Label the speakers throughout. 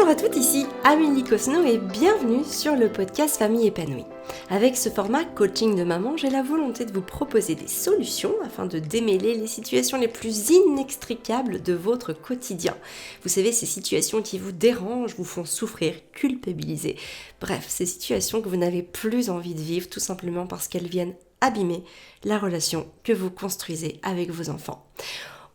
Speaker 1: Bonjour à toutes, ici Amélie Cosno et bienvenue sur le podcast Famille épanouie. Avec ce format coaching de maman, j'ai la volonté de vous proposer des solutions afin de démêler les situations les plus inextricables de votre quotidien. Vous savez, ces situations qui vous dérangent, vous font souffrir, culpabiliser. Bref, ces situations que vous n'avez plus envie de vivre tout simplement parce qu'elles viennent abîmer la relation que vous construisez avec vos enfants.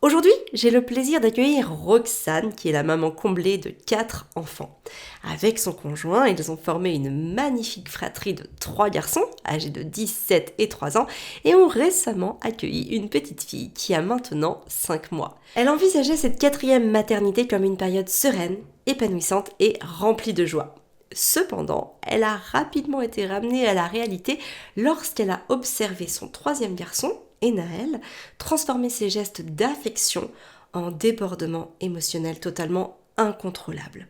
Speaker 1: Aujourd'hui, j'ai le plaisir d'accueillir Roxane, qui est la maman comblée de 4 enfants. Avec son conjoint, ils ont formé une magnifique fratrie de 3 garçons, âgés de 10, 7 et 3 ans, et ont récemment accueilli une petite fille qui a maintenant 5 mois. Elle envisageait cette 4e maternité comme une période sereine, épanouissante et remplie de joie. Cependant, elle a rapidement été ramenée à la réalité lorsqu'elle a observé son 3e garçon, Enaël, transformer ses gestes d'affection en débordement émotionnel totalement incontrôlable.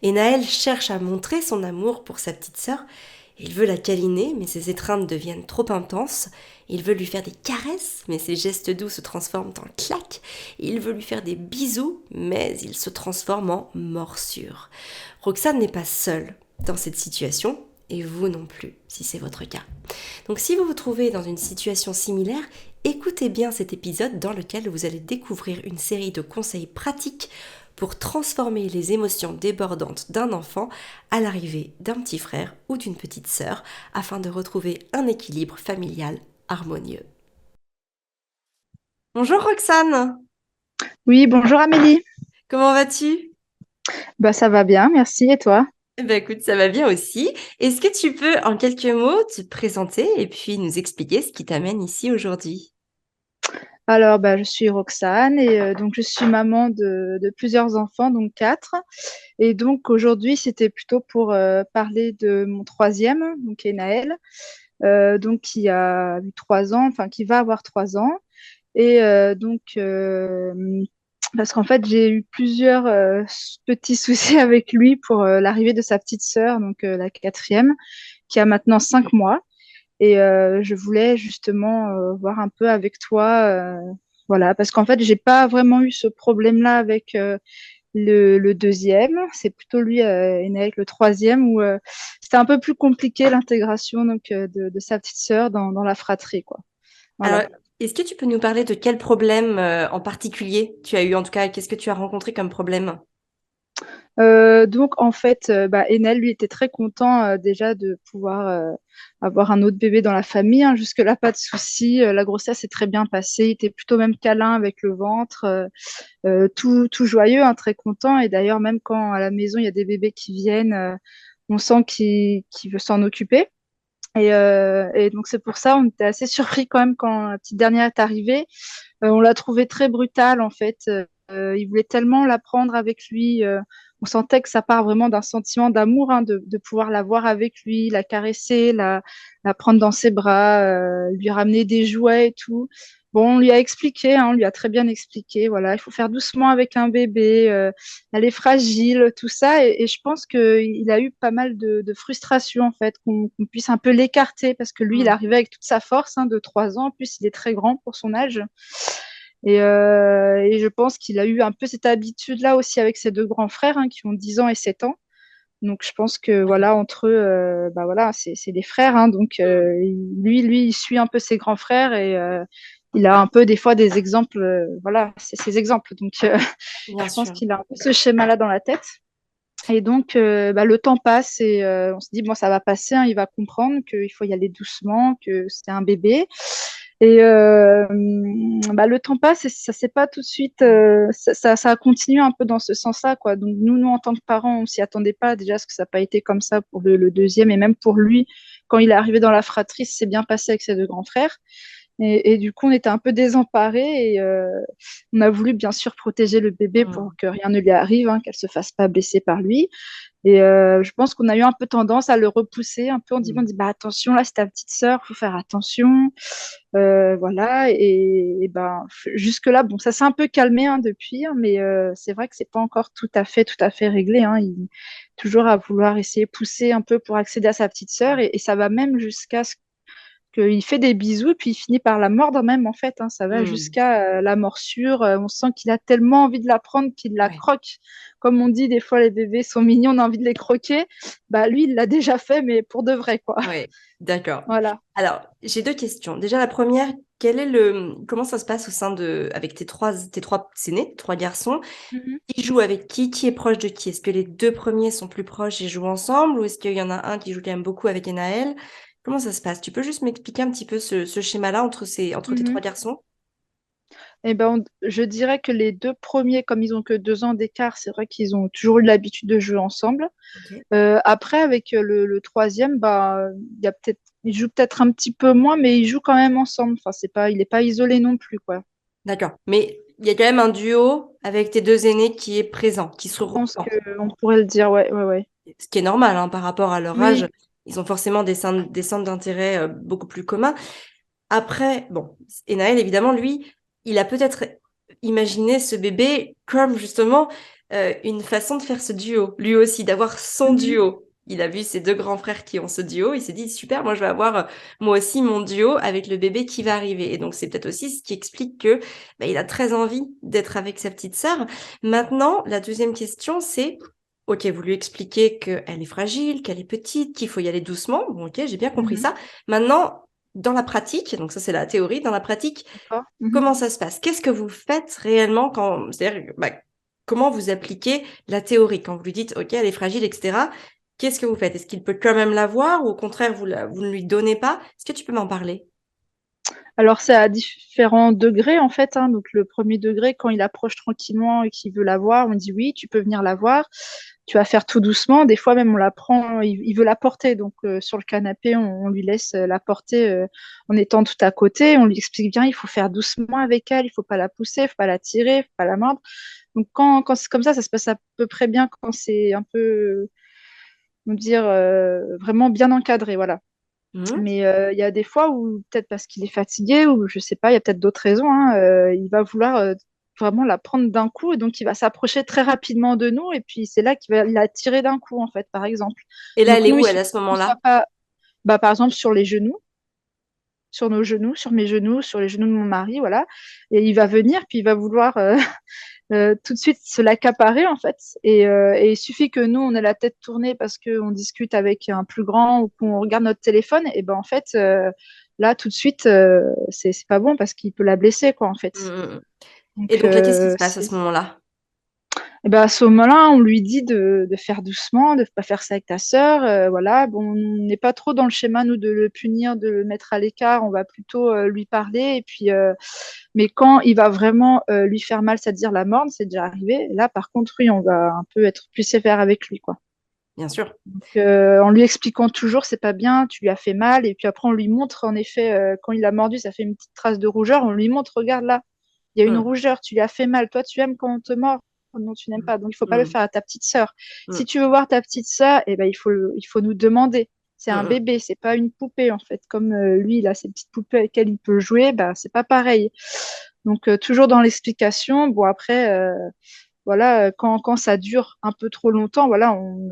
Speaker 1: Enaël cherche à montrer son amour pour sa petite sœur. Il veut la câliner, mais ses étreintes deviennent trop intenses. Il veut lui faire des caresses, mais ses gestes doux se transforment en claques. Il veut lui faire des bisous, mais ils se transforment en morsures. Roxane n'est pas seule dans cette situation, et vous non plus, si c'est votre cas. Donc si vous vous trouvez dans une situation similaire, écoutez bien cet épisode dans lequel vous allez découvrir une série de conseils pratiques pour transformer les émotions débordantes d'un enfant à l'arrivée d'un petit frère ou d'une petite sœur afin de retrouver un équilibre familial harmonieux. Bonjour Roxane,
Speaker 2: Oui, bonjour Amélie.
Speaker 1: comment vas-tu?
Speaker 2: Ça va bien, merci. Et toi?
Speaker 1: Écoute, ça va bien aussi. Est-ce que tu peux en quelques mots te présenter et puis nous expliquer ce qui t'amène ici aujourd'hui?
Speaker 2: Alors, je suis Roxane et donc je suis maman de plusieurs enfants, donc 4. Et donc aujourd'hui, c'était plutôt pour parler de mon troisième, donc Enaël, donc qui a eu 3 ans, enfin qui va avoir 3 ans. Et parce qu'en fait, j'ai eu plusieurs petits soucis avec lui pour l'arrivée de sa petite sœur, donc la 4e, qui a maintenant 5 mois. Et je voulais justement voir un peu avec toi, voilà, parce qu'en fait, j'ai pas vraiment eu ce problème-là avec le deuxième. C'est plutôt lui, né avec le troisième, où c'était un peu plus compliqué l'intégration donc de sa petite sœur dans la fratrie, quoi.
Speaker 1: Alors,
Speaker 2: Voilà.
Speaker 1: est-ce que tu peux nous parler de quel problème en particulier tu as eu? En tout cas, qu'est-ce que tu as rencontré comme problème?
Speaker 2: Donc en fait, Enel, lui, était très content déjà de pouvoir avoir un autre bébé dans la famille, hein. Jusque-là, pas de souci. La grossesse est très bien passée. Il était plutôt même câlin avec le ventre, tout joyeux, hein, très content. Et d'ailleurs, même quand à la maison, il y a des bébés qui viennent, on sent qu'il veut s'en occuper. Et donc c'est pour ça, on était assez surpris quand même quand la petite dernière est arrivée. On l'a trouvé très brutal en fait. Il voulait tellement la prendre avec lui. On sentait que ça part vraiment d'un sentiment d'amour, hein, de pouvoir la voir avec lui, la caresser, la prendre dans ses bras, lui ramener des jouets et tout. Bon, on lui a expliqué, hein, on lui a très bien expliqué, voilà, il faut faire doucement avec un bébé, elle est fragile, tout ça. Et je pense qu'il a eu pas mal de frustration, en fait, qu'on puisse un peu l'écarter, parce que lui, il
Speaker 1: Hmm.
Speaker 2: arrivait avec toute sa force, hein, de 3 ans. En plus, il est très grand pour son âge. Et je pense qu'il a eu un peu cette habitude-là aussi avec ses deux grands frères, hein, qui ont 10 ans et 7 ans. Donc, je pense que
Speaker 1: Oui.
Speaker 2: voilà, entre eux, voilà, c'est des frères, hein. Donc, lui, il suit un peu ses grands frères et il a un peu des fois des exemples. Voilà, c'est ses exemples. Donc,
Speaker 1: Bien
Speaker 2: je pense
Speaker 1: sûr.
Speaker 2: qu'il a un peu ce schéma-là dans la tête. Et donc, le temps passe et on se dit, bon, ça va passer, hein, il va comprendre qu'il faut y aller doucement, que c'est un bébé. Et le temps passe et ça s'est pas tout de suite, ça a continué un peu dans ce sens-là, quoi. Donc, nous, en tant que parents, on s'y attendait pas déjà, parce que ça n'a pas été comme ça pour le deuxième. Et même pour lui, quand il est arrivé dans la fratrie, c'est bien passé avec ses deux grands frères. Et du coup, on était un peu désemparés et on a voulu bien sûr protéger le bébé pour
Speaker 1: Hmm.
Speaker 2: que rien ne lui arrive, hein, qu'elle se fasse pas blesser par lui. Et je pense qu'on a eu un peu tendance à le repousser un peu. On dit bah attention, là c'est ta petite sœur, faut faire attention. Voilà. Jusque là, bon, ça s'est un peu calmé, hein, depuis, hein, mais c'est vrai que c'est pas encore tout à fait réglé, hein. Il toujours à vouloir essayer de pousser un peu pour accéder à sa petite sœur et ça va même jusqu'à ce il fait des bisous, puis il finit par la mordre même, en fait, hein. Ça va
Speaker 1: Hmm.
Speaker 2: jusqu'à la morsure. On sent qu'il a tellement envie de la prendre qu'il la
Speaker 1: Ouais.
Speaker 2: croque. Comme on dit, des fois, les bébés sont mignons, on a envie de les croquer. Bah, lui, il l'a déjà fait, mais pour de vrai, quoi.
Speaker 1: Ouais, d'accord.
Speaker 2: Voilà.
Speaker 1: Alors, j'ai deux questions. Déjà, la première, comment ça se passe au sein avec tes trois aînés, trois garçons?
Speaker 2: Mhm.
Speaker 1: Qui joue avec qui est proche de qui? Est-ce que les deux premiers sont plus proches et jouent ensemble ou est-ce qu'il y en a un qui joue quand même beaucoup avec Enaël? Comment ça se passe? Tu peux juste m'expliquer un petit peu ce schéma-là entre tes trois
Speaker 2: Mhm.
Speaker 1: garçons?
Speaker 2: Eh ben, je dirais que les deux premiers, comme ils ont que 2 ans d'écart, c'est vrai qu'ils ont toujours eu l'habitude de jouer ensemble.
Speaker 1: Ok.
Speaker 2: Après, avec le troisième, bah, il joue peut-être un petit peu moins, mais ils jouent quand même ensemble. Enfin, il n'est pas isolé non plus, quoi.
Speaker 1: D'accord. Mais il y a quand même un duo avec tes deux aînés qui est présent, qui se
Speaker 2: Je pense
Speaker 1: ressent.
Speaker 2: qu'on pourrait le dire, ouais, ouais, ouais.
Speaker 1: Ce qui est normal hein, par rapport à leur âge.
Speaker 2: Oui.
Speaker 1: Ils ont forcément des centres d'intérêt beaucoup plus communs. Après, bon, Enaël, évidemment, lui, il a peut-être imaginé ce bébé comme justement une façon de faire ce duo, lui aussi, d'avoir son
Speaker 2: Mhm.
Speaker 1: duo. Il a vu ses deux grands frères qui ont ce duo, il s'est dit, super, moi je vais avoir moi aussi mon duo avec le bébé qui va arriver. Et donc c'est peut-être aussi ce qui explique que bah, il a très envie d'être avec sa petite sœur. Maintenant, la deuxième question, c'est, ok, vous lui expliquez qu'elle est fragile, qu'elle est petite, qu'il faut y aller doucement. Bon, ok, j'ai bien compris
Speaker 2: Mhm.
Speaker 1: ça. Maintenant, dans la pratique, donc ça c'est la théorie, dans la pratique,
Speaker 2: D'accord. Mhm.
Speaker 1: comment ça se passe? Qu'est-ce que vous faites réellement c'est-à-dire, bah, comment vous appliquez la théorie quand vous lui dites, OK, elle est fragile, etc. Qu'est-ce que vous faites? Est-ce qu'il peut quand même la voir ou au contraire, vous ne lui donnez pas? Est-ce que tu peux m'en parler?
Speaker 2: Alors, c'est à différents degrés, en fait, hein. Donc, le premier degré, quand il approche tranquillement et qu'il veut la voir, on dit oui, tu peux venir la voir. Tu vas faire tout doucement. Des fois, même, on la prend, il veut la porter. Donc, sur le canapé, on lui laisse la porter en étant tout à côté. On lui explique bien, il faut faire doucement avec elle, il faut pas la pousser, il faut pas la tirer, il faut pas la mordre. Donc, quand c'est comme ça se passe à peu près bien quand c'est un peu, on va dire, vraiment bien encadré, voilà.
Speaker 1: Mhm.
Speaker 2: Mais il y a des fois où, peut-être parce qu'il est fatigué, ou je sais pas, il y a peut-être d'autres raisons, hein, il va vouloir vraiment la prendre d'un coup, et donc il va s'approcher très rapidement de nous, et puis c'est là qu'il va la tirer d'un coup, en fait, par exemple.
Speaker 1: Et là,
Speaker 2: Donc
Speaker 1: elle est
Speaker 2: nous, il
Speaker 1: où, elle, à
Speaker 2: suffit
Speaker 1: ce
Speaker 2: qu'on soit
Speaker 1: moment-là?
Speaker 2: pas, bah, par exemple, sur les genoux, sur nos genoux, sur mes genoux, sur les genoux de mon mari, voilà. Et il va venir, puis il va vouloir tout de suite se l'accaparer, en fait. Et il suffit que nous, on ait la tête tournée parce qu'on discute avec un plus grand ou qu'on regarde notre téléphone, et ben en fait, là, tout de suite, c'est pas bon parce qu'il peut la blesser, quoi, en fait.
Speaker 1: Mhm. Et
Speaker 2: Donc,
Speaker 1: donc là, qu'est-ce qui se passe à ce moment-là?
Speaker 2: et ben, à ce moment-là, on lui dit de faire doucement, de ne pas faire ça avec ta sœur. Voilà. Bon, on n'est pas trop dans le schéma, nous, de le punir, de le mettre à l'écart. On va plutôt lui parler. Et puis, mais quand il va vraiment lui faire mal, c'est-à-dire la mordre, c'est déjà arrivé. Là, par contre, oui, on va un peu être plus sévère avec lui, quoi.
Speaker 1: Bien sûr.
Speaker 2: Donc, en lui expliquant toujours, c'est pas bien, tu lui as fait mal. Et puis après, on lui montre, en effet, quand il a mordu, ça fait une petite trace de rougeur. On lui montre, regarde là, il y a une
Speaker 1: Mhm.
Speaker 2: rougeur, tu lui as fait mal. Toi, tu aimes quand on te mord. Non, tu n'aimes pas. Donc, il faut pas le
Speaker 1: Mhm.
Speaker 2: faire à ta petite sœur. Si
Speaker 1: Mhm.
Speaker 2: tu veux voir ta petite sœur, eh ben, il faut nous demander. C'est un
Speaker 1: Mhm.
Speaker 2: bébé, c'est pas une poupée, en fait. Comme lui, il a ses petites poupées avec lesquelles il peut jouer, bah, c'est pas pareil. Donc, toujours dans l'explication. Bon, après, voilà, quand ça dure un peu trop longtemps, voilà, on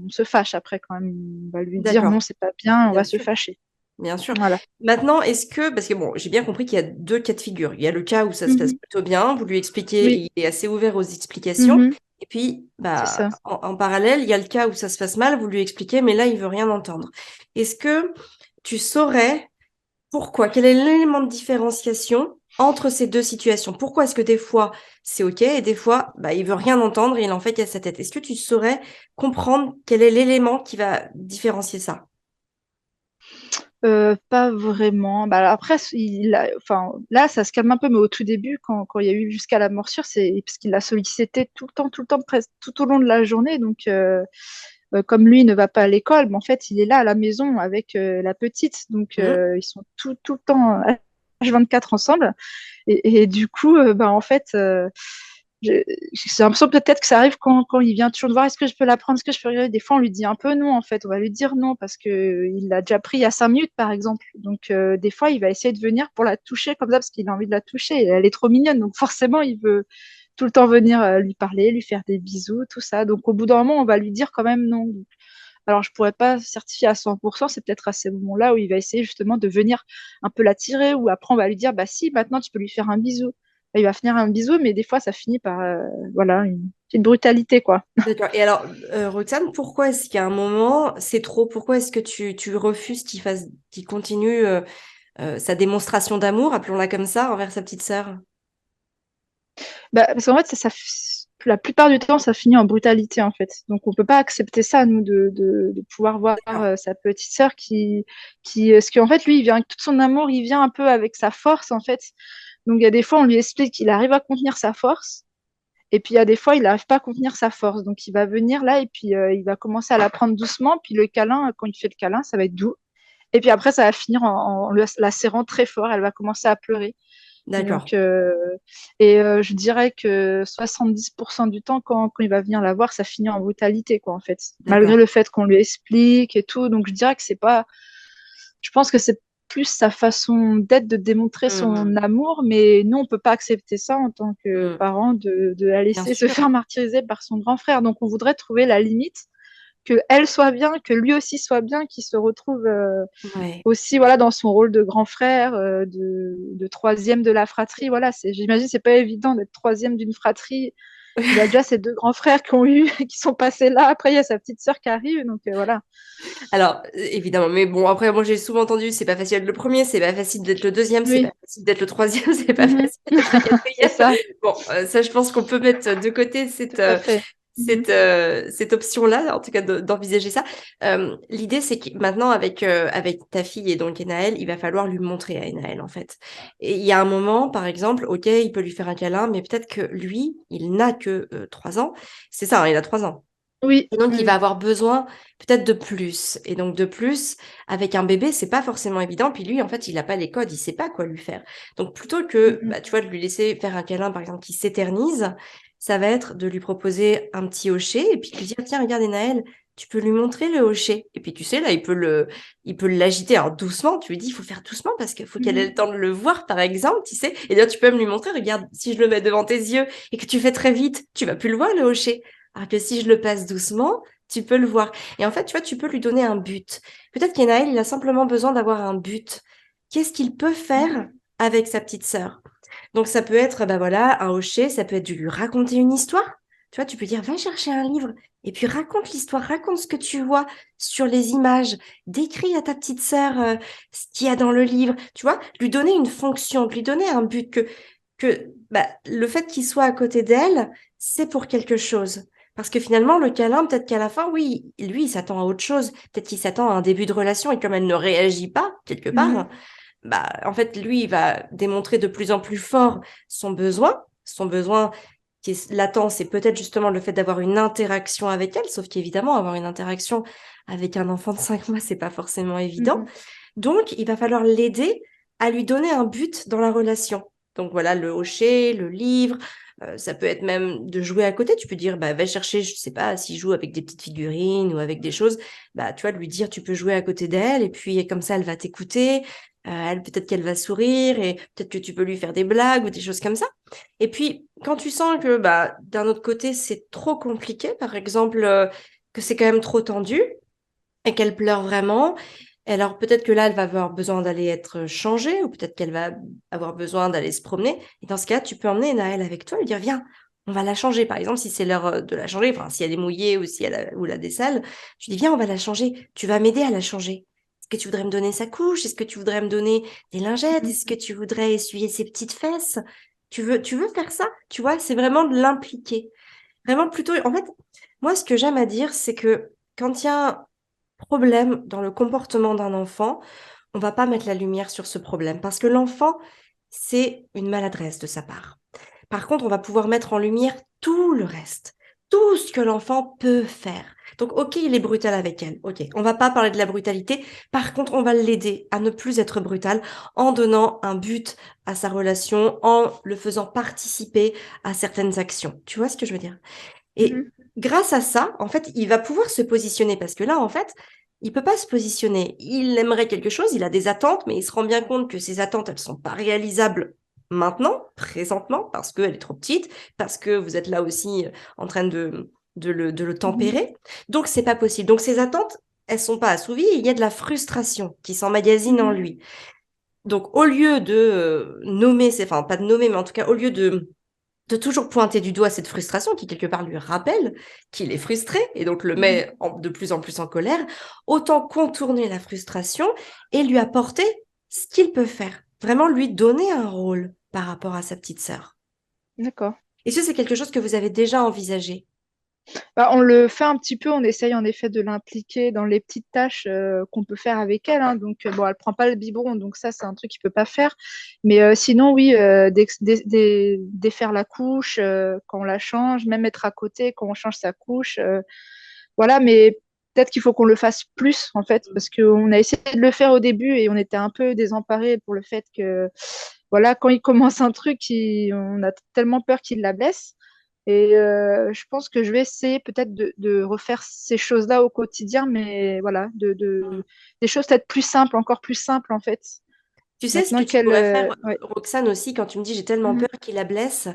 Speaker 2: se fâche après quand même. On va lui dire non,
Speaker 1: D'accord.
Speaker 2: c'est pas bien, on va
Speaker 1: Bien
Speaker 2: se
Speaker 1: sûr.
Speaker 2: fâcher.
Speaker 1: Bien sûr.
Speaker 2: Voilà.
Speaker 1: Maintenant, parce que bon, j'ai bien compris qu'il y a deux cas de figure. Il y a le cas où ça se passe
Speaker 2: Mhm.
Speaker 1: plutôt bien, vous lui expliquez,
Speaker 2: Oui.
Speaker 1: il est assez ouvert aux explications.
Speaker 2: Mhm.
Speaker 1: Et puis,
Speaker 2: C'est
Speaker 1: bah,
Speaker 2: ça.
Speaker 1: en parallèle, il y a le cas où ça se passe mal, vous lui expliquez, mais là, il veut rien entendre. Est-ce que tu saurais pourquoi? Quel est l'élément de différenciation entre ces deux situations? Pourquoi est-ce que des fois c'est OK et des fois bah, il veut rien entendre et il en fait qu'à sa tête? Est-ce que tu saurais comprendre quel est l'élément qui va différencier ça?
Speaker 2: Pas vraiment. Bah, après, enfin, là, ça se calme un peu, mais au tout début, quand il y a eu jusqu'à la morsure, c'est parce qu'il l'a sollicité tout le temps, presque tout au long de la journée. Donc, comme lui ne va pas à l'école, mais en fait, il est là à la maison avec la petite. Donc,
Speaker 1: Mhm.
Speaker 2: ils sont tout le temps H24 ensemble. Et du coup, bah, en fait, je- j'ai l'impression peut-être que ça arrive quand il vient toujours de voir est-ce que je peux la prendre, est-ce que je peux regarder. Des fois, on lui dit un peu non, en fait. On va lui dire non parce qu'il l'a déjà pris il y a 5 minutes, par exemple. Donc, des fois, il va essayer de venir pour la toucher comme ça parce qu'il a envie de la toucher. Et elle est trop mignonne. Donc, forcément, il veut tout le temps venir lui parler, lui faire des bisous, tout ça. Donc, au bout d'un moment, on va lui dire quand même non. Alors, je pourrais pas certifier à 100%, c'est peut-être à ces moments-là où il va essayer justement de venir un peu l'attirer, ou après on va lui dire, bah si, maintenant tu peux lui faire un bisou. Il va finir un bisou, mais des fois ça finit par, voilà, une petite brutalité, quoi.
Speaker 1: D'accord. Et alors, Roxane, pourquoi est-ce qu'à un moment, c'est trop? Pourquoi est-ce que tu refuses qu'il continue sa démonstration d'amour, appelons-la comme ça, envers sa petite sœur?
Speaker 2: Bah, parce qu'en fait, la plupart du temps, ça finit en brutalité, en fait. Donc, on peut pas accepter ça, nous, de pouvoir voir
Speaker 1: D'accord.
Speaker 2: sa petite sœur parce qu'en fait, lui, il vient avec tout son amour, il vient un peu avec sa force, en fait. Donc, il y a des fois, on lui explique qu'il arrive à contenir sa force, et puis il y a des fois, il n'arrive pas à contenir sa force. Donc, il va venir là, et puis il va commencer à la prendre doucement, puis le câlin, quand il fait le câlin, ça va être doux. Et puis après, ça va finir en la serrant très fort, elle va commencer à pleurer.
Speaker 1: D'accord.
Speaker 2: Donc, je dirais que 70% du temps, quand il va venir la voir, ça finit en brutalité, quoi, en fait. Malgré
Speaker 1: D'accord.
Speaker 2: le fait qu'on lui explique et tout. Donc, je dirais que c'est pas. Je pense que c'est plus sa façon d'être, de démontrer son
Speaker 1: Mhm.
Speaker 2: amour, mais nous, on peut pas accepter ça en tant que
Speaker 1: Mhm.
Speaker 2: parents, de la
Speaker 1: Bien
Speaker 2: laisser se
Speaker 1: sûr.
Speaker 2: faire martyriser par son grand frère. Donc, on voudrait trouver la limite, que elle soit bien, que lui aussi soit bien, qu'il se retrouve
Speaker 1: Ouais.
Speaker 2: aussi voilà dans son rôle de grand frère, de troisième de la fratrie. Voilà, j'imagine c'est pas évident d'être troisième d'une fratrie. Il a déjà ses deux grands frères qui ont eu, qui sont passés là. Après, il y a sa petite sœur qui arrive, donc voilà.
Speaker 1: Alors, évidemment, mais bon, après, moi, j'ai souvent entendu, c'est pas facile d'être le premier, c'est pas facile d'être le deuxième, c'est pas
Speaker 2: Oui.
Speaker 1: facile d'être le troisième, c'est pas
Speaker 2: Mhm.
Speaker 1: facile d'être le
Speaker 2: C'est
Speaker 1: quatrième.
Speaker 2: ça,
Speaker 1: Bon, ça, je pense qu'on peut mettre de côté
Speaker 2: tout à fait. Mhm.
Speaker 1: cette option-là, en tout cas d'envisager ça. L'idée, c'est que maintenant, avec ta fille et donc Enaël, il va falloir lui montrer à Enaël, en fait. Et il y a un moment, par exemple, ok, il peut lui faire un câlin, mais peut-être que lui, il n'a que 3 ans. C'est ça, hein, il a 3 ans.
Speaker 2: Oui,
Speaker 1: Et donc,
Speaker 2: oui,
Speaker 1: il va
Speaker 2: oui.
Speaker 1: avoir besoin peut-être de plus. Et donc, de plus, avec un bébé, c'est pas forcément évident. Puis lui, en fait, il n'a pas les codes, il sait pas quoi lui faire. Donc, plutôt que,
Speaker 2: Mhm.
Speaker 1: bah, tu vois, de lui laisser faire un câlin, par exemple, qui s'éternise, ça va être de lui proposer un petit hocher et puis de lui dire, tiens, regarde, Naël, tu peux lui montrer le hocher. Et puis, tu sais, là, il peut l'agiter. Alors, doucement, tu lui dis, il faut faire doucement parce qu'il faut qu'elle ait
Speaker 2: Mhm.
Speaker 1: le temps de le voir, par exemple, tu sais. Et là, tu peux même lui montrer, regarde, si je le mets devant tes yeux et que tu fais très vite, tu vas plus le voir, le hocher. Alors que si je le passe doucement, tu peux le voir. Et en fait, tu vois, tu peux lui donner un but. Peut-être qu'Enaël, il a simplement besoin d'avoir un but. Qu'est-ce qu'il peut faire avec sa petite sœur? Donc, ça peut être, bah voilà, un hocher, ça peut être de lui raconter une histoire. Tu vois, tu peux dire, va chercher un livre et puis raconte l'histoire, raconte ce que tu vois sur les images, décris à ta petite sœur ce qu'il y a dans le livre. Tu vois, lui donner une fonction, lui donner un but que bah, le fait qu'il soit à côté d'elle, c'est pour quelque chose. Parce que finalement, le câlin, peut-être qu'à la fin, oui, lui, il s'attend à autre chose. Peut-être qu'il s'attend à un début de relation et comme elle ne réagit pas, quelque part,
Speaker 2: Mhm.
Speaker 1: bah, en fait, lui, il va démontrer de plus en plus fort son besoin. Son besoin qui est latent, c'est peut-être justement le fait d'avoir une interaction avec elle, sauf qu'évidemment, avoir une interaction avec un enfant de 5 mois, c'est pas forcément évident.
Speaker 2: Mhm.
Speaker 1: Donc, il va falloir l'aider à lui donner un but dans la relation. Donc voilà, le hocher, le livre, ça peut être même de jouer à côté. Tu peux dire, bah, va chercher, je sais pas, s'il joue avec des petites figurines ou avec des choses, bah, tu vois, lui dire, tu peux jouer à côté d'elle et puis comme ça, elle va t'écouter. Elle, peut-être qu'elle va sourire et peut-être que tu peux lui faire des blagues ou des choses comme ça. Et puis, quand tu sens que, bah, d'un autre côté, c'est trop compliqué, par exemple, que c'est quand même trop tendu et qu'elle pleure vraiment, alors peut-être que là, elle va avoir besoin d'aller être changée ou peut-être qu'elle va avoir besoin d'aller se promener. Et dans ce cas, tu peux emmener Naël avec toi et lui dire, viens, on va la changer. Par exemple, si c'est l'heure de la changer, enfin, si elle est mouillée ou si elle a, ou la décelle, tu dis, viens, on va la changer. Tu vas m'aider à la changer. Est-ce que tu voudrais me donner sa couche? Est-ce que tu voudrais me donner des lingettes? Est-ce que
Speaker 2: Mhm.
Speaker 1: tu voudrais essuyer ses petites fesses? Tu veux faire ça? Tu vois, c'est vraiment de l'impliquer. Vraiment plutôt, en fait, moi, ce que j'aime à dire, c'est que quand il y a un problème dans le comportement d'un enfant, on va pas mettre la lumière sur ce problème parce que l'enfant, c'est une maladresse de sa part. Par contre, on va pouvoir mettre en lumière tout le reste, tout ce que l'enfant peut faire. Donc, ok, il est brutal avec elle. Ok, on va pas parler de la brutalité. Par contre, on va l'aider à ne plus être brutal en donnant un but à sa relation, en le faisant participer à certaines actions. Tu vois ce que je veux dire? Et
Speaker 2: Mhm.
Speaker 1: grâce à ça, en fait, il va pouvoir se positionner parce que là, en fait, il peut pas se positionner. Il aimerait quelque chose, il a des attentes, mais il se rend bien compte que ces attentes, elles sont pas réalisables maintenant, présentement, parce qu'elle est trop petite, parce que vous êtes là aussi en train de le
Speaker 2: Mhm.
Speaker 1: tempérer. Donc, c'est pas possible. Donc, ces attentes, elles sont pas assouvies. Et il y a de la frustration qui s'emmagasine en
Speaker 2: Mhm.
Speaker 1: lui. Donc, au lieu de nommer, enfin, pas de nommer, mais en tout cas, au lieu de toujours pointer du doigt cette frustration qui, quelque part, lui rappelle qu'il est frustré et donc le
Speaker 2: Mhm.
Speaker 1: met de plus en plus en colère, autant contourner la frustration et lui apporter ce qu'il peut faire. Vraiment lui donner un rôle par rapport à sa petite sœur.
Speaker 2: D'accord.
Speaker 1: Est-ce que c'est quelque chose que vous avez déjà envisagé?
Speaker 2: Bah, on le fait un petit peu, on essaye en effet de l'impliquer dans les petites tâches qu'on peut faire avec elle, hein. Donc, bon, elle prend pas le biberon, donc ça, c'est un truc qu'il peut pas faire. Mais sinon, oui, défaire la couche quand on la change, même être à côté quand on change sa couche. Voilà, mais peut-être qu'il faut qu'on le fasse plus, en fait, parce qu'on a essayé de le faire au début et on était un peu désemparés pour le fait que, voilà, quand il commence un truc, on a tellement peur qu'il la blesse. Et je pense que je vais essayer peut-être de refaire ces choses-là au quotidien, mais voilà, des choses peut-être plus simples, encore plus simples en fait.
Speaker 1: Tu sais ce que
Speaker 2: Maintenant
Speaker 1: tu
Speaker 2: qu'elle...
Speaker 1: pourrais faire,
Speaker 2: ouais.
Speaker 1: Roxane, aussi, quand tu me dis j'ai tellement
Speaker 2: Mhm,
Speaker 1: peur qu'il la blesse,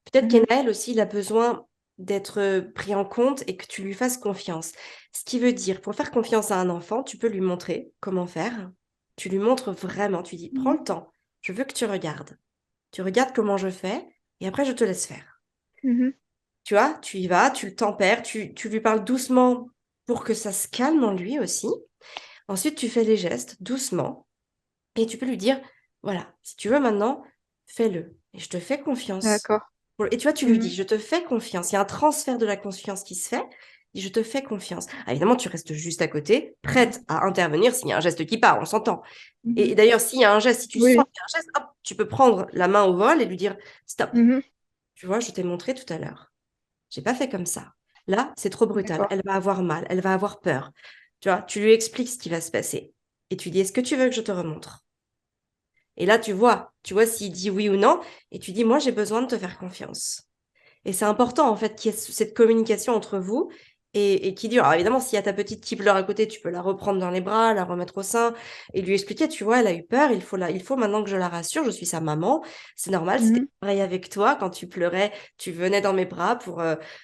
Speaker 1: peut-être
Speaker 2: mhm,
Speaker 1: qu'Enaël aussi, il a besoin d'être pris en compte et que tu lui fasses confiance. Ce qui veut dire, pour faire confiance à un enfant, tu peux lui montrer comment faire. Tu lui montres vraiment, tu dis, prends
Speaker 2: mhm,
Speaker 1: le temps, je veux que tu regardes. Tu regardes comment je fais et après je te laisse faire.
Speaker 2: mhm.
Speaker 1: Tu vois, tu y vas, tu le tempères, tu lui parles doucement pour que ça se calme en lui aussi. Ensuite, tu fais les gestes doucement. Et tu peux lui dire, voilà, si tu veux maintenant, fais-le. Et je te fais confiance.
Speaker 2: D'accord.
Speaker 1: Et tu vois, tu lui dis,
Speaker 2: Mhm,
Speaker 1: je te fais confiance. Il y a un transfert de la confiance qui se fait. Et je te fais confiance. Ah, évidemment, tu restes juste à côté, prête à intervenir s'il y a un geste qui part, on s'entend. Et
Speaker 2: mhm.
Speaker 1: d'ailleurs, s'il y a un geste, si tu
Speaker 2: Oui,
Speaker 1: sens
Speaker 2: oui.
Speaker 1: qu'il y a un geste, hop, tu peux prendre la main au vol et lui dire, stop.
Speaker 2: Mhm.
Speaker 1: Tu vois, je t'ai montré tout à l'heure. J'ai pas fait comme ça. Là, c'est trop brutal.
Speaker 2: D'accord.
Speaker 1: Elle va avoir mal, elle va avoir peur. Tu vois, tu lui expliques ce qui va se passer. Et tu dis, est-ce que tu veux que je te remontre? Et là, tu vois s'il dit oui ou non, et tu dis, moi, j'ai besoin de te faire confiance. Et c'est important, en fait, qu'il y ait cette communication entre vous et qui dure. Alors, évidemment, s'il y a ta petite qui pleure à côté, tu peux la reprendre dans les bras, la remettre au sein et lui expliquer, tu vois, elle a eu peur, il faut maintenant que je la rassure, je suis sa maman, c'est normal, c'était
Speaker 2: Mhm,
Speaker 1: pareil avec toi, quand tu pleurais, tu venais dans mes bras pour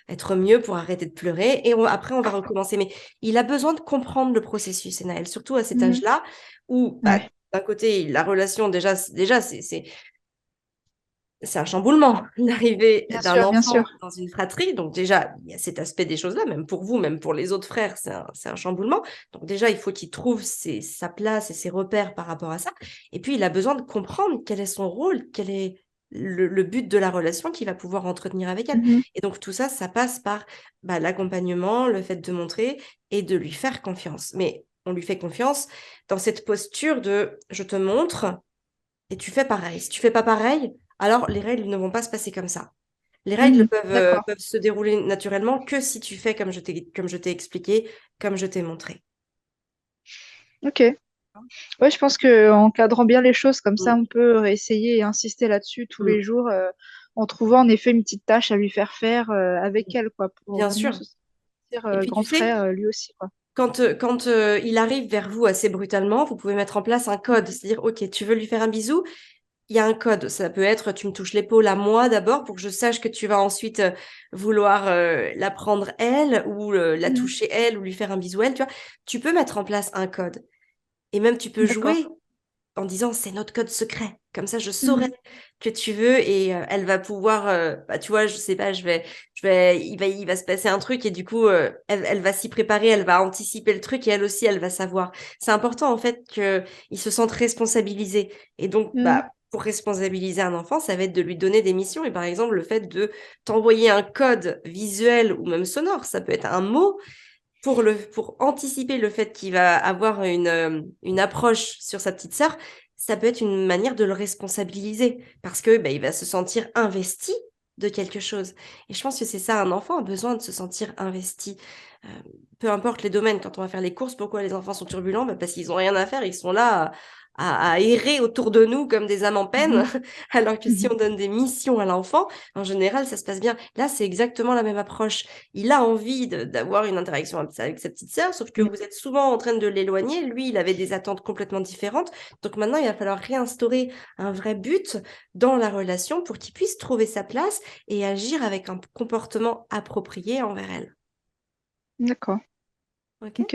Speaker 1: être mieux, pour arrêter de pleurer, et après, on va recommencer. Mais il a besoin de comprendre le processus, Naël, surtout à cet
Speaker 2: mhm.
Speaker 1: âge-là, où, bah,
Speaker 2: Ouais.
Speaker 1: d'un côté, la relation, déjà c'est un chamboulement, l'arrivée d'un
Speaker 2: Bien
Speaker 1: enfant
Speaker 2: sûr.
Speaker 1: dans une fratrie. Donc déjà, il y a cet aspect des choses-là, même pour vous, même pour les autres frères, c'est un chamboulement. Donc déjà, il faut qu'il trouve sa place et ses repères par rapport à ça. Et puis, il a besoin de comprendre quel est son rôle, quel est le but de la relation qu'il va pouvoir entretenir avec elle.
Speaker 2: Mhm,
Speaker 1: Et donc tout ça, ça passe par bah, l'accompagnement, le fait de montrer et de lui faire confiance. Mais on lui fait confiance dans cette posture de je te montre et tu fais pareil. Si tu fais pas pareil, alors les règles ne vont pas se passer comme ça. Les règles
Speaker 2: mhm. D'accord.
Speaker 1: peuvent se dérouler naturellement que si tu fais comme je t'ai expliqué, comme je t'ai montré.
Speaker 2: Ok. Ouais, je pense que en encadrant bien les choses comme ça,
Speaker 1: Mm.
Speaker 2: on peut essayer et insister là-dessus tous les
Speaker 1: Mm.
Speaker 2: jours, en trouvant en effet une petite tâche à lui faire faire avec elle, quoi, pour
Speaker 1: Bien
Speaker 2: vraiment
Speaker 1: sûr.
Speaker 2: se sentir
Speaker 1: Et puis
Speaker 2: grand
Speaker 1: tu sais,
Speaker 2: frère lui aussi, quoi.
Speaker 1: quand il arrive vers vous assez brutalement, vous pouvez mettre en place un code. C'est-à-dire, OK, tu veux lui faire un bisou, il y a un code. Ça peut être, tu me touches l'épaule à moi d'abord pour que je sache que tu vas ensuite vouloir la prendre elle ou la
Speaker 2: Mhm.
Speaker 1: toucher elle ou lui faire un bisou elle, tu vois. Tu peux mettre en place un code. Et même tu peux
Speaker 2: D'accord.
Speaker 1: jouer en disant c'est notre code secret. Comme ça, je saurai
Speaker 2: Mhm.
Speaker 1: que tu veux et elle va pouvoir, bah, tu vois, je sais pas, il va se passer un truc et du coup, elle va s'y préparer, elle va anticiper le truc et elle aussi, elle va savoir. C'est important en fait qu'ils se sentent responsabilisés. Et donc,
Speaker 2: Mhm.
Speaker 1: bah, pour responsabiliser un enfant, ça va être de lui donner des missions et par exemple le fait de t'envoyer un code visuel ou même sonore, ça peut être un mot pour anticiper le fait qu'il va avoir une approche sur sa petite sœur, ça peut être une manière de le responsabiliser parce que bah, il va se sentir investi de quelque chose. Et je pense que c'est ça, un enfant a besoin de se sentir investi. Euh, Peu importe les domaines, quand on va faire les courses, pourquoi les enfants sont turbulents? Bah, parce qu'ils n'ont rien à faire, ils sont là à errer autour de nous comme des âmes en peine,
Speaker 2: Mhm.
Speaker 1: alors que si
Speaker 2: Mhm.
Speaker 1: on donne des missions à l'enfant, en général, ça se passe bien. Là, c'est exactement la même approche. Il a envie d'avoir une interaction avec sa petite sœur, sauf que
Speaker 2: Mhm.
Speaker 1: vous êtes souvent en train de l'éloigner. Lui, il avait des attentes complètement différentes. Donc maintenant, il va falloir réinstaurer un vrai but dans la relation pour qu'il puisse trouver sa place et agir avec un comportement approprié envers elle.
Speaker 2: D'accord.
Speaker 1: Ok?
Speaker 2: Ok.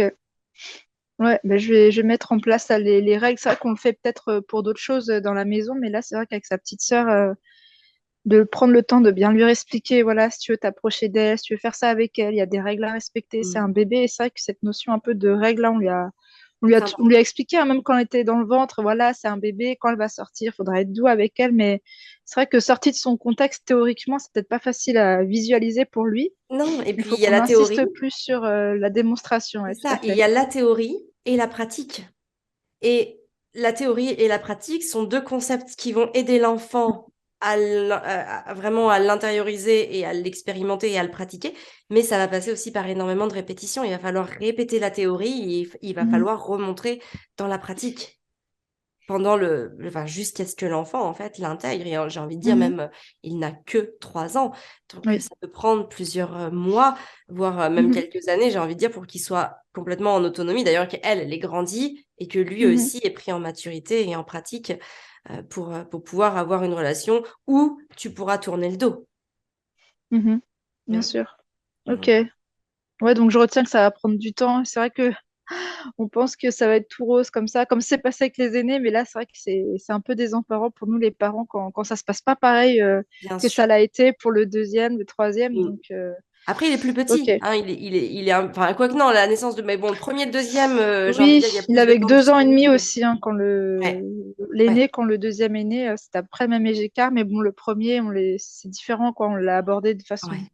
Speaker 2: Ouais, ben je vais mettre en place là, les règles. C'est vrai qu'on le fait peut-être pour d'autres choses dans la maison, mais là, c'est vrai qu'avec sa petite sœur, de prendre le temps de bien lui expliquer, voilà, si tu veux t'approcher d'elle, si tu veux faire ça avec elle, il y a des règles à respecter, c'est un
Speaker 1: Mm.
Speaker 2: bébé, et c'est vrai que cette notion un peu de règles, là,
Speaker 1: C'est
Speaker 2: on lui a
Speaker 1: important.
Speaker 2: expliqué, hein, même quand elle était dans le ventre, voilà, c'est un bébé, quand elle va sortir, il faudra être doux avec elle, mais c'est vrai que sorti de son contexte, théoriquement, c'est peut-être pas facile à visualiser pour lui.
Speaker 1: Non, et
Speaker 2: Il
Speaker 1: puis
Speaker 2: faut
Speaker 1: il y a
Speaker 2: qu'on
Speaker 1: la théorie,
Speaker 2: insiste plus sur la démonstration,
Speaker 1: c'est
Speaker 2: ouais, tout à
Speaker 1: ça, il y
Speaker 2: fait.
Speaker 1: a la théorie et la pratique. Et la théorie et la pratique sont deux concepts qui vont aider l'enfant vraiment à l'intérioriser et à l'expérimenter et à le pratiquer, mais ça va passer aussi par énormément de répétitions. Il va falloir répéter la théorie et il va
Speaker 2: Mhm,
Speaker 1: falloir remontrer dans la pratique enfin, jusqu'à ce que l'enfant, en fait, l'intègre. Et j'ai envie de dire,
Speaker 2: mhm,
Speaker 1: même, il n'a que 3 ans. Donc,
Speaker 2: oui.
Speaker 1: ça peut prendre plusieurs mois, voire même
Speaker 2: Mhm,
Speaker 1: quelques années, j'ai envie de dire, pour qu'il soit complètement en autonomie. D'ailleurs, qu'elle, elle est grandie et que lui
Speaker 2: mhm,
Speaker 1: aussi est pris en maturité et en pratique pour pouvoir avoir une relation où tu pourras tourner le dos.
Speaker 2: mhm, bien
Speaker 1: Hein.
Speaker 2: sûr. Ok.
Speaker 1: Donc,
Speaker 2: Ouais, donc je retiens que ça va prendre du temps. C'est vrai que on pense que ça va être tout rose comme ça, comme c'est passé avec les aînés, mais là, c'est vrai que c'est un peu désemparant pour nous, les parents, quand ça se passe pas pareil
Speaker 1: bien
Speaker 2: que ça
Speaker 1: sûr.
Speaker 2: l'a été pour le deuxième, le troisième.
Speaker 1: Mm.
Speaker 2: Donc,
Speaker 1: Après, il est plus
Speaker 2: ok.
Speaker 1: petit, hein, enfin, quoi que non, la naissance mais bon, le premier, le deuxième, j'ai envie de
Speaker 2: Oui,
Speaker 1: dire, il y a
Speaker 2: il
Speaker 1: plus de
Speaker 2: avait que
Speaker 1: temps de
Speaker 2: 2 ans et demi
Speaker 1: disponible.
Speaker 2: aussi, hein, quand
Speaker 1: Ouais,
Speaker 2: l'aîné,
Speaker 1: ouais.
Speaker 2: quand le deuxième est né, c'était à peu près le même âge écart, mais bon, le premier, c'est différent, quoi. On l'a abordé de façon,
Speaker 1: Ouais.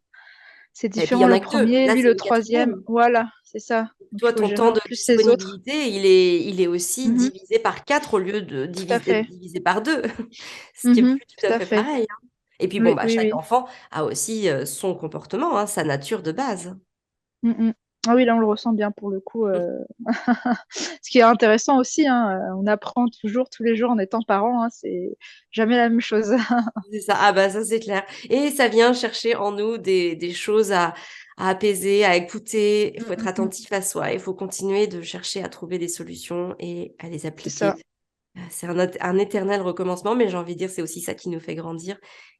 Speaker 2: c'est
Speaker 1: Et puis, il y
Speaker 2: différent
Speaker 1: en
Speaker 2: le
Speaker 1: a que deux.
Speaker 2: premier,
Speaker 1: Là,
Speaker 2: lui
Speaker 1: c'est
Speaker 2: le
Speaker 1: le
Speaker 2: troisième.
Speaker 1: quatrième.
Speaker 2: Voilà, c'est ça. Donc il
Speaker 1: Toi,
Speaker 2: faut
Speaker 1: ton
Speaker 2: gérer
Speaker 1: temps
Speaker 2: en
Speaker 1: de
Speaker 2: plus les autres.
Speaker 1: disponibilité, il est aussi
Speaker 2: Mhm,
Speaker 1: divisé par 4 au lieu
Speaker 2: tout à
Speaker 1: d'être
Speaker 2: fait.
Speaker 1: divisé par 2. Ce qui est
Speaker 2: Mhm,
Speaker 1: plus tout
Speaker 2: tout
Speaker 1: à
Speaker 2: à
Speaker 1: fait
Speaker 2: fait.
Speaker 1: pareil. Hein. Et puis, bon,
Speaker 2: Oui,
Speaker 1: bah,
Speaker 2: oui,
Speaker 1: chaque
Speaker 2: oui.
Speaker 1: enfant a aussi son comportement, hein, sa nature de base.
Speaker 2: Mm, mm. Ah oui, là, on le ressent bien pour le coup. Ce qui est intéressant aussi, hein, on apprend toujours, tous les jours en étant parent, hein, c'est jamais la même chose.
Speaker 1: C'est ça. Ah, bah, ça, c'est clair. Et ça vient chercher en nous des choses à apaiser, à écouter. Il
Speaker 2: Mm,
Speaker 1: faut être
Speaker 2: mm, mm.
Speaker 1: attentif à soi. Il faut continuer de chercher à trouver des solutions et à les
Speaker 2: C'est ça.
Speaker 1: appliquer. C'est un éternel recommencement, mais j'ai envie de dire, c'est aussi ça qui nous fait grandir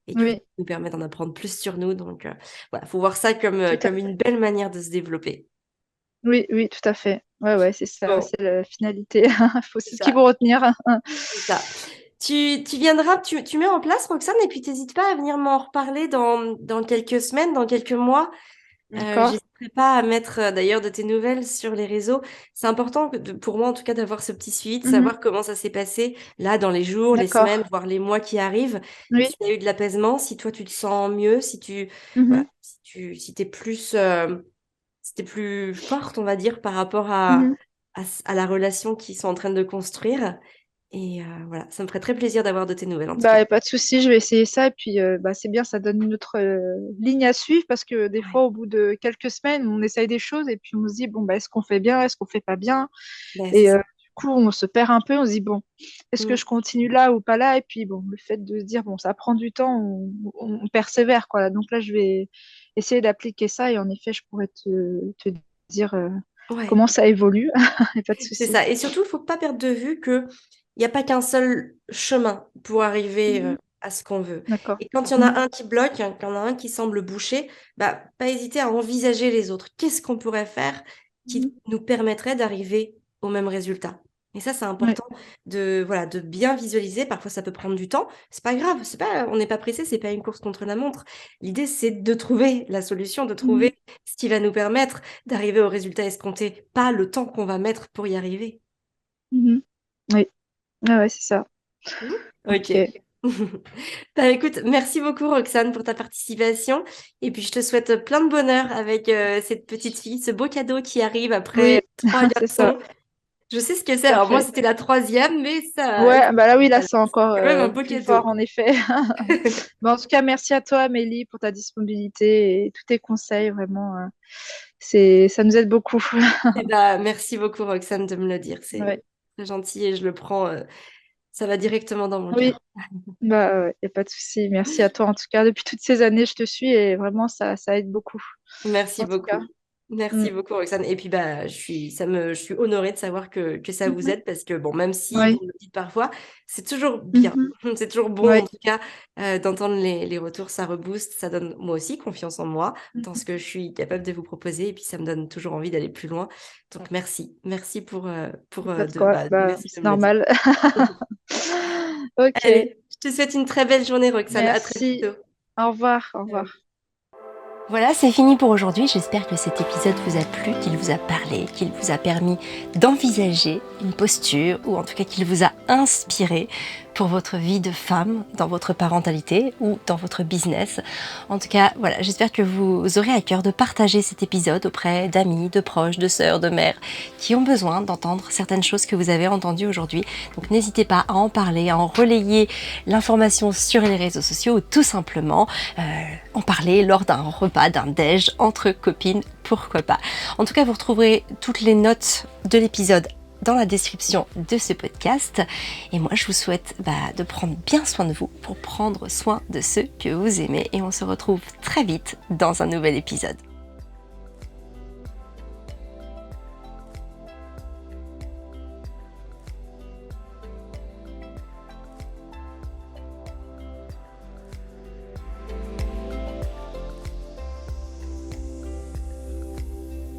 Speaker 1: et qui
Speaker 2: Oui,
Speaker 1: nous permet d'en apprendre plus sur nous. Donc, voilà, faut voir ça
Speaker 2: tout à
Speaker 1: comme une
Speaker 2: fait.
Speaker 1: belle manière de se développer.
Speaker 2: Oui, oui, tout à fait. Ouais, ouais, c'est ça,
Speaker 1: Bon,
Speaker 2: c'est la finalité.
Speaker 1: c'est
Speaker 2: C'est ce qu'il faut
Speaker 1: ça,
Speaker 2: retenir.
Speaker 1: c'est ça. Tu viendras, tu mets en place, Roxane, et puis t'hésites pas à venir m'en reparler dans quelques semaines, dans quelques mois.
Speaker 2: D'accord.
Speaker 1: J'hésiterai pas à mettre d'ailleurs de tes nouvelles sur les réseaux. C'est important pour moi en tout cas d'avoir ce petit suivi, de
Speaker 2: Mhm.
Speaker 1: savoir comment ça s'est passé là dans les jours, les semaines,
Speaker 2: D'accord.
Speaker 1: voire les mois qui arrivent.
Speaker 2: Oui.
Speaker 1: S'il y a eu de l'apaisement, si toi tu te sens mieux, si tu voilà,
Speaker 2: Mhm.
Speaker 1: si t'es plus si t'es plus forte, on va dire, par rapport
Speaker 2: Mhm.
Speaker 1: à la relation qu'ils sont en train de construire. Et voilà, ça me ferait très plaisir d'avoir de tes nouvelles en tout
Speaker 2: Bah,
Speaker 1: cas.
Speaker 2: y a pas de souci, je vais essayer ça. Et puis, bah, c'est bien, ça donne une autre ligne à suivre parce que des
Speaker 1: Ouais.
Speaker 2: fois, au bout de quelques semaines, on essaye des choses et puis on se dit, bon, bah, est-ce qu'on fait bien, est-ce qu'on fait pas bien?
Speaker 1: Ben, c'est
Speaker 2: Et
Speaker 1: ça.
Speaker 2: du coup, on se perd un peu, on se dit, bon, est-ce que
Speaker 1: Mm.
Speaker 2: je continue là ou pas là? Et puis, bon, le fait de se dire, bon, ça prend du temps, on persévère, quoi. Donc là, je vais essayer d'appliquer ça et en effet, je pourrais te dire
Speaker 1: Ouais.
Speaker 2: comment ça évolue. Y a pas de
Speaker 1: C'est
Speaker 2: souci.
Speaker 1: ça. Et surtout, il faut pas perdre de vue que il n'y a pas qu'un seul chemin pour arriver
Speaker 2: Mhm.
Speaker 1: à ce qu'on veut.
Speaker 2: D'accord.
Speaker 1: Et quand il y en
Speaker 2: Mhm.
Speaker 1: a un qui bloque, hein, quand il y en a un qui semble boucher, bah, pas hésiter à envisager les autres. Qu'est-ce qu'on pourrait faire
Speaker 2: Mhm.
Speaker 1: qui nous permettrait d'arriver au même résultat? Et ça, c'est
Speaker 2: Ouais.
Speaker 1: important voilà, de bien visualiser. Parfois, ça peut prendre du temps. C'est pas grave. On n'est pas pressé. C'est pas une course contre la montre. L'idée, c'est de trouver la solution, de
Speaker 2: Mhm.
Speaker 1: trouver ce qui va nous permettre d'arriver au résultat escompté, pas le temps qu'on va mettre pour y arriver.
Speaker 2: Mhm. Oui. Ah ouais, c'est ça.
Speaker 1: Mhm. Ok.
Speaker 2: Ok.
Speaker 1: Bah, écoute, merci beaucoup Roxane pour ta participation et puis je te souhaite plein de bonheur avec cette petite fille, ce beau cadeau qui arrive après
Speaker 2: Oui,
Speaker 1: 3 garçons.
Speaker 2: c'est ça.
Speaker 1: Je sais ce que c'est.
Speaker 2: Tout à
Speaker 1: Alors moi
Speaker 2: fait.
Speaker 1: c'était la troisième, mais ça,
Speaker 2: Ouais, bah là oui, là
Speaker 1: voilà,
Speaker 2: c'est encore
Speaker 1: c'est quand même un beau
Speaker 2: plus fort
Speaker 1: cadeau.
Speaker 2: en effet. Bah, en tout cas, merci à toi, Amélie, pour ta disponibilité et tous tes conseils. Vraiment, ça nous aide beaucoup.
Speaker 1: Et bah, merci beaucoup Roxane de me le dire. C'est
Speaker 2: Ouais.
Speaker 1: très gentil et je le prends, ça va directement dans mon
Speaker 2: Oui,
Speaker 1: cœur.
Speaker 2: bah ouais, y a pas de souci. Merci à toi en tout cas. Depuis toutes ces années, je te suis et vraiment ça aide beaucoup.
Speaker 1: Merci
Speaker 2: En tout cas,
Speaker 1: beaucoup. Merci beaucoup, Roxane. Et puis, je suis honorée de savoir que ça vous
Speaker 2: Mhm.
Speaker 1: aide parce que, bon, même si vous
Speaker 2: Oui.
Speaker 1: me le dites parfois, c'est toujours bien.
Speaker 2: Mhm.
Speaker 1: C'est toujours bon,
Speaker 2: Oui.
Speaker 1: en tout cas, d'entendre les retours. Ça rebooste, ça donne moi aussi confiance en moi dans ce
Speaker 2: Mhm.
Speaker 1: que je suis capable de vous proposer. Et puis, ça me donne toujours envie d'aller plus loin. Donc, merci. Merci
Speaker 2: Pas de quoi. Bah,
Speaker 1: merci de
Speaker 2: c'est
Speaker 1: me le dire.
Speaker 2: normal. Ok.
Speaker 1: Allez, je te souhaite une très belle journée, Roxane. À très
Speaker 2: Merci.
Speaker 1: bientôt.
Speaker 2: Au revoir. Au
Speaker 1: Ciao.
Speaker 2: revoir.
Speaker 1: Voilà, c'est fini pour aujourd'hui. J'espère que cet épisode vous a plu, qu'il vous a parlé, qu'il vous a permis d'envisager une posture ou en tout cas qu'il vous a inspiré pour votre vie de femme, dans votre parentalité ou dans votre business. En tout cas, voilà, j'espère que vous aurez à cœur de partager cet épisode auprès d'amis, de proches, de sœurs, de mères qui ont besoin d'entendre certaines choses que vous avez entendues aujourd'hui. Donc n'hésitez pas à en parler, à en relayer l'information sur les réseaux sociaux ou tout simplement en parler lors d'un repas, d'un déj entre copines, pourquoi pas. En tout cas, vous retrouverez toutes les notes de l'épisode dans la description de ce podcast. Et moi, je vous souhaite de prendre bien soin de vous pour prendre soin de ceux que vous aimez. Et on se retrouve très vite dans un nouvel épisode.